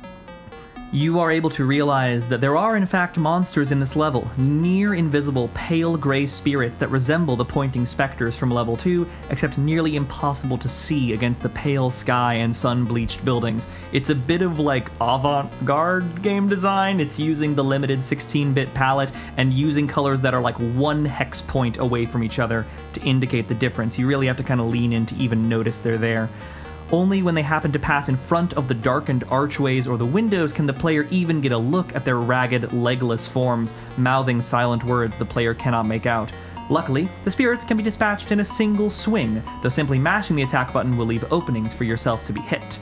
You are able to realize that there are in fact monsters in this level, near invisible pale gray spirits that resemble the pointing specters from level 2, except nearly impossible to see against the pale sky and sun-bleached buildings. It's a bit of like avant-garde game design. It's using the limited 16-bit palette and using colors that are like one hex point away from each other to indicate the difference. You really have to kind of lean in to even notice they're there. Only when they happen to pass in front of the darkened archways or the windows can the player even get a look at their ragged, legless forms, mouthing silent words the player cannot make out. Luckily, the spirits can be dispatched in a single swing, though simply mashing the attack button will leave openings for yourself to be hit.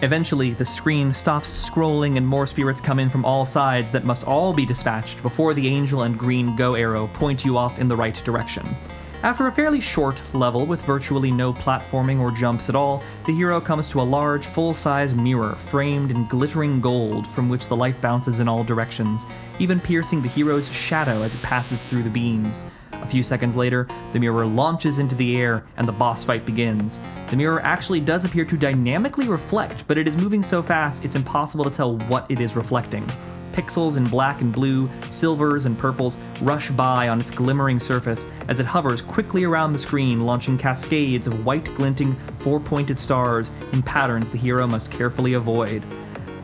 Eventually, the screen stops scrolling and more spirits come in from all sides that must all be dispatched before the angel and green go arrow point you off in the right direction. After a fairly short level with virtually no platforming or jumps at all, the hero comes to a large, full-size mirror framed in glittering gold from which the light bounces in all directions, even piercing the hero's shadow as it passes through the beams. A few seconds later, the mirror launches into the air and the boss fight begins. The mirror actually does appear to dynamically reflect, but it is moving so fast it's impossible to tell what it is reflecting. Pixels in black and blue, silvers and purples rush by on its glimmering surface as it hovers quickly around the screen, launching cascades of white glinting, four-pointed stars in patterns the hero must carefully avoid.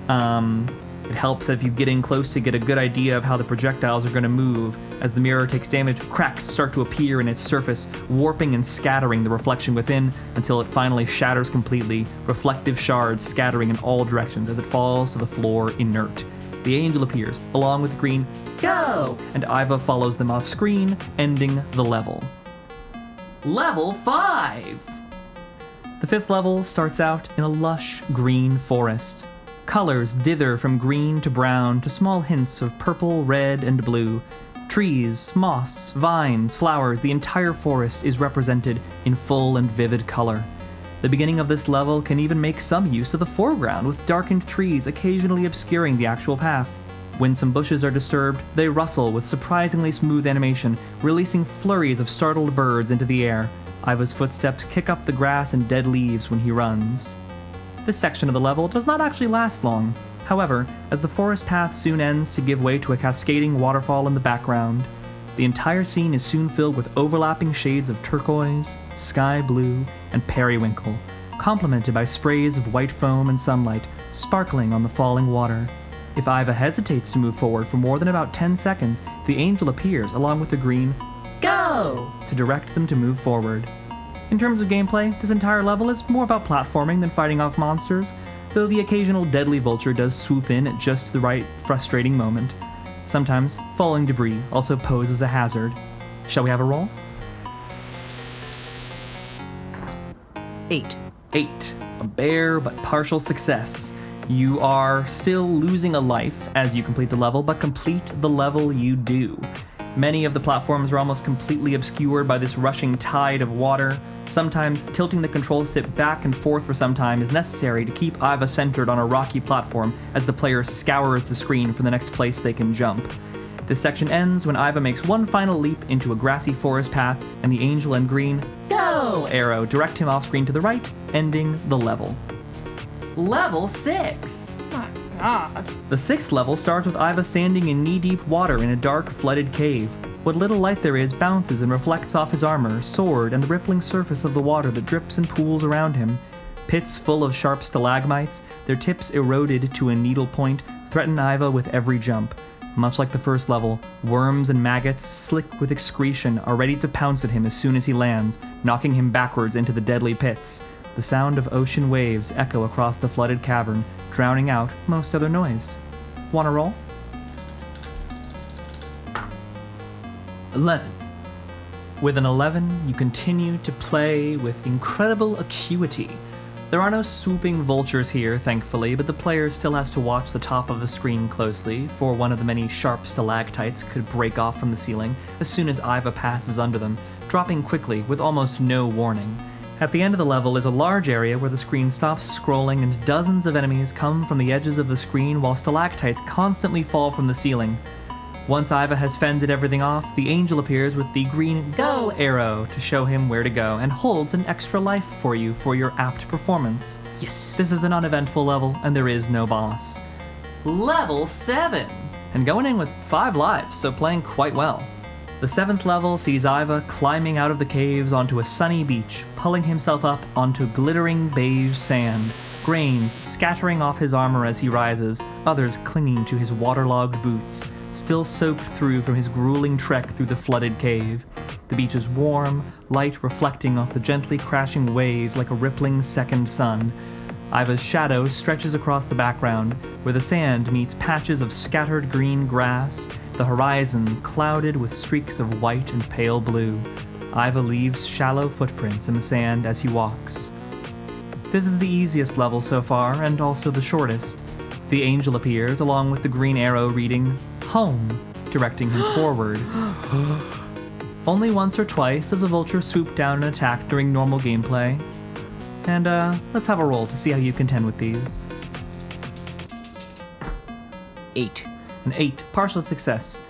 It helps if you get in close to get a good idea of how the projectiles are going to move. As the mirror takes damage, cracks start to appear in its surface, warping and scattering the reflection within until it finally shatters completely, reflective shards scattering in all directions as it falls to the floor inert. The angel appears, along with green, go! And Iva follows them off screen, ending the level. Level 5! The 5th level starts out in a lush green forest. Colors dither from green to brown to small hints of purple, red, and blue. Trees, moss, vines, flowers, the entire forest is represented in full and vivid color. The beginning of this level can even make some use of the foreground, with darkened trees occasionally obscuring the actual path. When some bushes are disturbed, they rustle with surprisingly smooth animation, releasing flurries of startled birds into the air. Iva's footsteps kick up the grass and dead leaves when he runs. This section of the level does not actually last long. However, as the forest path soon ends to give way to a cascading waterfall in the background, the entire scene is soon filled with overlapping shades of turquoise, sky blue, and periwinkle, complemented by sprays of white foam and sunlight sparkling on the falling water. If Iva hesitates to move forward for more than about 10 seconds, the angel appears along with the green go to direct them to move forward. In terms of gameplay, this entire level is more about platforming than fighting off monsters, though the occasional deadly vulture does swoop in at just the right frustrating moment. Sometimes, falling debris also poses a hazard. Shall we have a roll? 8. 8. A bare but partial success. You are still losing a life as you complete the level, but complete the level you do. Many of the platforms are almost completely obscured by this rushing tide of water. Sometimes tilting the control stick back and forth for some time is necessary to keep Iva centered on a rocky platform as the player scours the screen for the next place they can jump. This section ends when Iva makes one final leap into a grassy forest path and the angel and green go arrow direct him off screen to the right, ending the level. Level 6! Oh my god. The 6th level starts with Iva standing in knee-deep water in a dark, flooded cave. What little light there is bounces and reflects off his armor, sword, and the rippling surface of the water that drips and pools around him. Pits full of sharp stalagmites, their tips eroded to a needle point, threaten Iva with every jump. Much like the first level, worms and maggots, slick with excretion, are ready to pounce at him as soon as he lands, knocking him backwards into the deadly pits. The sound of ocean waves echo across the flooded cavern, drowning out most other noise. Wanna roll? 11. With an 11, you continue to play with incredible acuity. There are no swooping vultures here, thankfully, but the player still has to watch the top of the screen closely, for one of the many sharp stalactites could break off from the ceiling as soon as Iva passes under them, dropping quickly with almost no warning. At the end of the level is a large area where the screen stops scrolling and dozens of enemies come from the edges of the screen while stalactites constantly fall from the ceiling. Once Iva has fended everything off, the angel appears with the green go arrow to show him where to go and holds an extra life for you for your apt performance. Yes. This is an uneventful level and there is no boss. level 7, and going in with 5 lives, so playing quite well. The 7th level sees Iva climbing out of the caves onto a sunny beach, pulling himself up onto glittering beige sand, grains scattering off his armor as he rises, others clinging to his waterlogged boots, still soaked through from his grueling trek through the flooded cave. The beach is warm, light reflecting off the gently crashing waves like a rippling second sun. Iva's shadow stretches across the background, where the sand meets patches of scattered green grass, the horizon clouded with streaks of white and pale blue. Iva leaves shallow footprints in the sand as he walks. This is the easiest level so far, and also the shortest. The angel appears, along with the green arrow reading, Home, directing him forward. Only once or twice does a vulture swoop down and attack during normal gameplay. And let's have a roll to see how you contend with these. 8. An 8, partial success.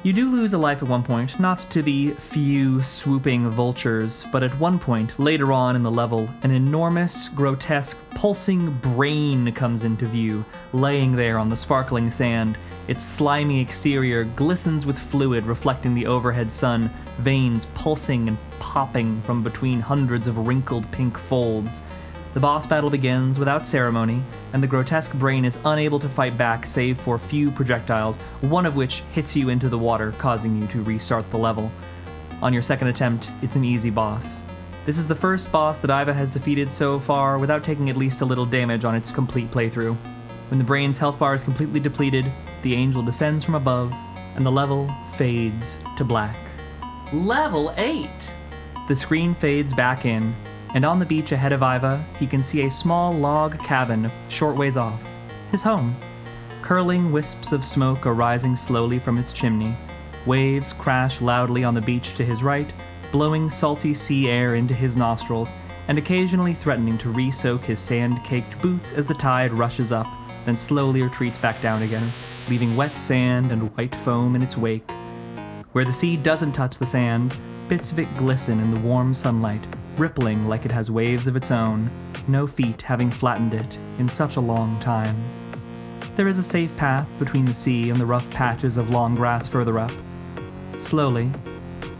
You do lose a life at one point, not to the few swooping vultures, but at one point, later on in the level, an enormous, grotesque, pulsing brain comes into view, laying there on the sparkling sand. Its slimy exterior glistens with fluid reflecting the overhead sun, veins pulsing and popping from between hundreds of wrinkled pink folds. The boss battle begins without ceremony, and the grotesque brain is unable to fight back save for few projectiles, one of which hits you into the water, causing you to restart the level. On your second attempt, it's an easy boss. This is the first boss that Iva has defeated so far without taking at least a little damage on its complete playthrough. When the brain's health bar is completely depleted, the angel descends from above, and the level fades to black. Level 8! The screen fades back in, and on the beach ahead of Iva, he can see a small log cabin a short ways off. His home. Curling wisps of smoke are rising slowly from its chimney. Waves crash loudly on the beach to his right, blowing salty sea air into his nostrils, and occasionally threatening to re-soak his sand-caked boots as the tide rushes up, then slowly retreats back down again, leaving wet sand and white foam in its wake. Where the sea doesn't touch the sand, bits of it glisten in the warm sunlight, rippling like it has waves of its own, no feet having flattened it in such a long time. There is a safe path between the sea and the rough patches of long grass further up. Slowly,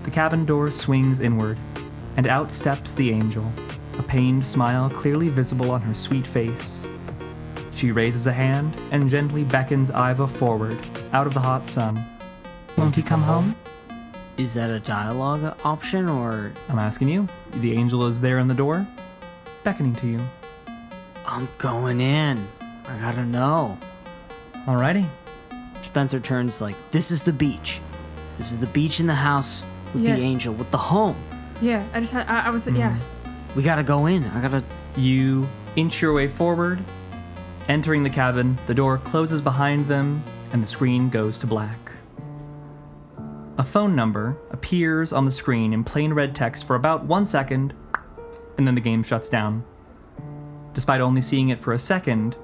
the cabin door swings inward, and out steps the angel, a pained smile clearly visible on her sweet face. She raises a hand and gently beckons Iva forward, out of the hot sun. Won't he come home? Is that a dialogue option, or...? I'm asking you. The angel is there in the door, beckoning to you. I'm going in. I gotta know. Alrighty. Spencer turns like, this is the beach. This is the beach in the house with Yeah. the angel, with the home. Yeah, I was, yeah. We gotta go in. I gotta... You inch your way forward, entering the cabin, the door closes behind them, and the screen goes to black. A phone number appears on the screen in plain red text for about 1 second, and then the game shuts down. Despite only seeing it for a second,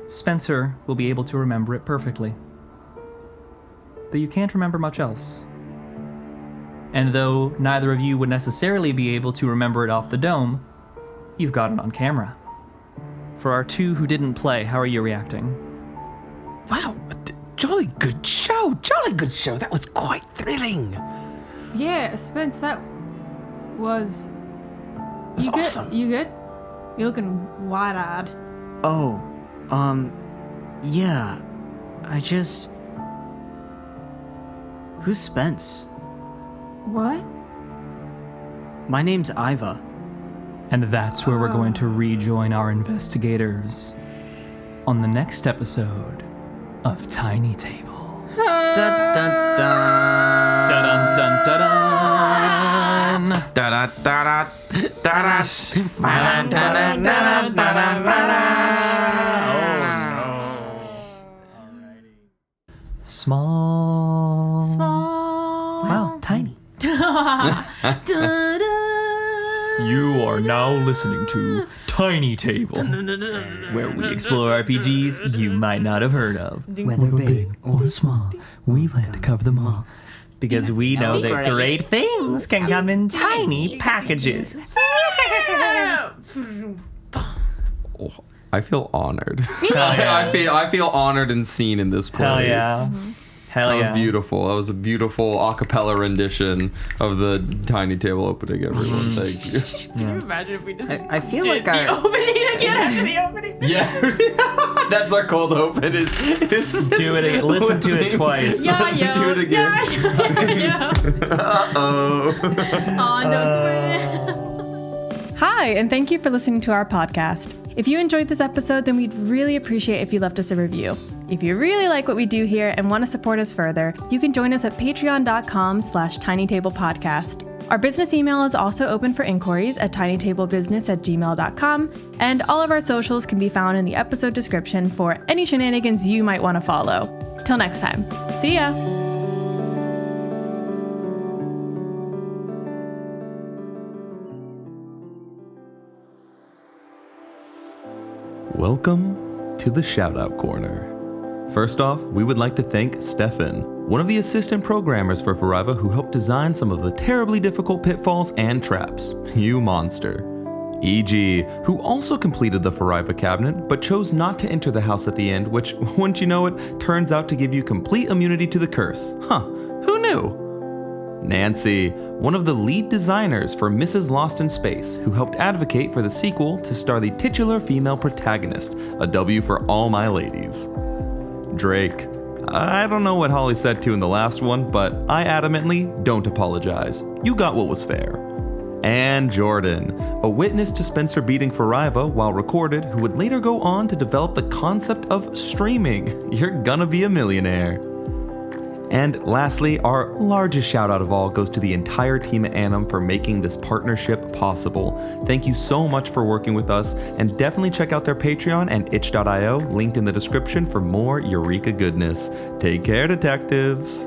Spencer will be able to remember it perfectly. Though you can't remember much else. And though neither of you would necessarily be able to remember it off the dome, you've got it on camera. For our two who didn't play, how are you reacting? Wow, jolly good show, jolly good show. That was quite thrilling. Yeah, Spence, that was... That's you good? awesome. You good? You're looking wide-eyed. Oh, yeah. I just... Who's Spence? What? My name's Iva. And that's where we're going to rejoin our investigators on the next episode of Tiny Table. Dun, dun, dun. Dun-dun-dun-dun-dun. Da da da da Small. Wow, tiny. You are now listening to Tiny Table, where we explore RPGs you might not have heard of. Whether big or small, we plan to cover them all. Because we know that great things can come in tiny packages. I feel honored. I feel honored and seen in this place. Hell yeah. Hell That yeah. was beautiful. That was a beautiful a cappella rendition of the Tiny Table opening, everyone. Thank you. Can you imagine if we just I feel did like the our opening again after the opening? Yeah. That's our cold open. Do it again. Listen to it twice. Yeah, Let's yo. do it again. Yeah. Uh-oh. On the Hi, and thank you for listening to our podcast. If you enjoyed this episode, then we'd really appreciate if you left us a review. If you really like what we do here and want to support us further, you can join us at patreon.com/tinytablepodcast. Our business email is also open for inquiries at tinytablebusiness@gmail.com, and all of our socials can be found in the episode description for any shenanigans you might want to follow. Till next time, see ya! Welcome to the Shoutout Corner. First off, we would like to thank Stefan, one of the assistant programmers for Fariva who helped design some of the terribly difficult pitfalls and traps. You monster. E.G., who also completed the Fariva cabinet, but chose not to enter the house at the end, which, wouldn't you know it, turns out to give you complete immunity to the curse. Huh, who knew? Nancy, one of the lead designers for Mrs. Lost in Space, who helped advocate for the sequel to star the titular female protagonist, a W for all my ladies. Drake, I don't know what Holly said to you in the last one, but I adamantly don't apologize. You got what was fair. And Jordan, a witness to Spencer beating Fariva while recorded, who would later go on to develop the concept of streaming. You're gonna be a millionaire. And lastly, our largest shout out of all goes to the entire team at Annam for making this partnership possible. Thank you so much for working with us, and definitely check out their Patreon and itch.io, linked in the description for more Eureka goodness. Take care, detectives.